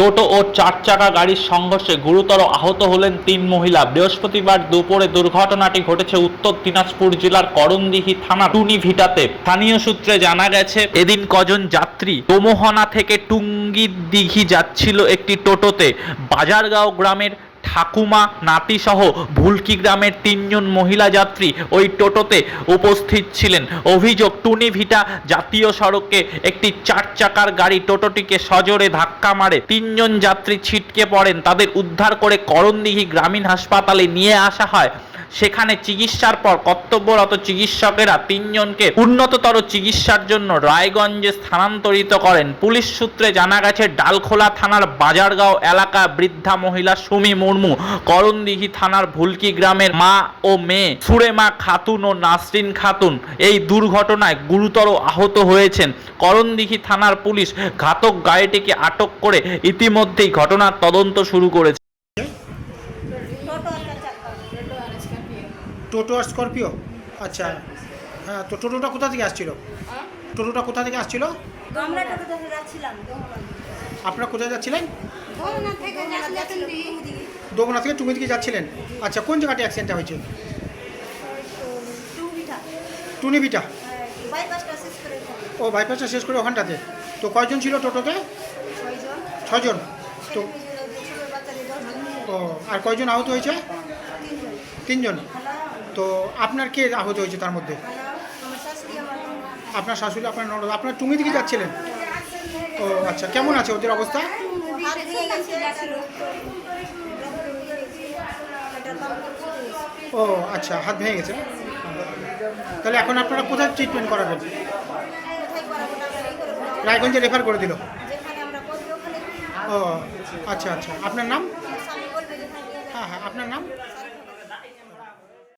টোটো ও চার চাকা গাড়ির সংঘর্ষে গুরুতর আহত হলেন ৩ মহিলা। বৃহস্পতিবার দুপুরে দুর্ঘটনাটি ঘটেছে উত্তর দিনাজপুর জেলার করণদিঘি থানার টুনিভিটাতে। স্থানীয় সূত্রে জানা গেছে, এদিন কজন যাত্রী দোমোহনা থেকে টুঙ্গিদিঘি যাচ্ছিল একটি টোটোতে। বাজারগাঁও গ্রামের ঠাকুমা নাতি সহ ভুলকি গ্রামের ৩ জন মহিলা যাত্রী ওই টোটোতে উপস্থিত ছিলেন। অভিযোগ, টুনিভিটা জাতীয় সড়কে একটি ৪ চাকার গাড়ি টোটোটিকে সজোরে ধাক্কা মারে। ৩ জন যাত্রী ছিটকে পড়েন। তাদের উদ্ধার করে করণদিঘি গ্রামীণ হাসপাতালে নিয়ে আসা হয়। সেখানে চিকিৎসার পর কর্তব্যরত চিকিৎসকেরা ৩ জনকে উন্নততর চিকিৎসার জন্য রায়গঞ্জে স্থানান্তরিত করেন। পুলিশ সূত্রে জানা গেছে, ডালখোলা থানার বাজারগাঁও এলাকা বৃদ্ধা মহিলা সুমি মুর্মু, করণদিঘি থানার ভুলকি গ্রামের মা ও মেয়ে সুরেমা খাতুন ও নাসরিন খাতুন এই দুর্ঘটনায় গুরুতর আহত হয়েছেন। করণদিঘি থানার পুলিশ ঘাতক গাড়িটিকে আটক করে ইতিমধ্যেই ঘটনার তদন্ত শুরু করেছে। টোটো আর স্করপিও, আচ্ছা। হ্যাঁ, তো টোটোটা কোথা থেকে আসছিল? টোটোটা কোথা থেকে আসছিল? আমরা টোটোতে যাচ্ছিলাম। আপনারা কোথায় যাচ্ছিলেন? দোমনা থেকে যাচ্ছিলাম দোমনা থেকে টুঙ্গি দিকে যাচ্ছিলেন। আচ্ছা, কোন জায়গাটি অ্যাক্সিডেন্টটা হয়েছে? টুবিটা টুনিভিটা। বাইপাসটা শেষ করে ও, বাইপাসটা শেষ করে ওখানটাতে। তো কয়জন ছিল টোটোতে? 6 জন। 6 জন। তো ছোট বাচ্চাদের 10 জন। ও, আর কয়জন আহত হয়েছে? 3 জন। 3 জন। হ্যালো, তো আপনার কে আহত হয়েছে তার মধ্যে? হ্যালো, আমার শাশুড়ি আমার ননদ। আপনার শাশুড়ি, আপনার ননদ। আপনার টুঙ্গি দিকে যাচ্ছিলেন? ও আচ্ছা, কেমন আছে ওদের অবস্থা? হাত ভেঙে গেছে, যাচ্ছিল। ও আচ্ছা, হাত ভেঙে গেছে। তাহলে এখন আপনারা কোথায় ট্রিটমেন্ট করাবেন? কোথায় করাবো না, আমরা এই করে বললাম। রায়গঞ্জে রেফার করে দিল। যেখানে আমরা করবো ওখানে ও আচ্ছা আচ্ছা, আপনার নাম? স্বামী বলবে যেখানে। হ্যাঁ হ্যাঁ, আপনার নাম?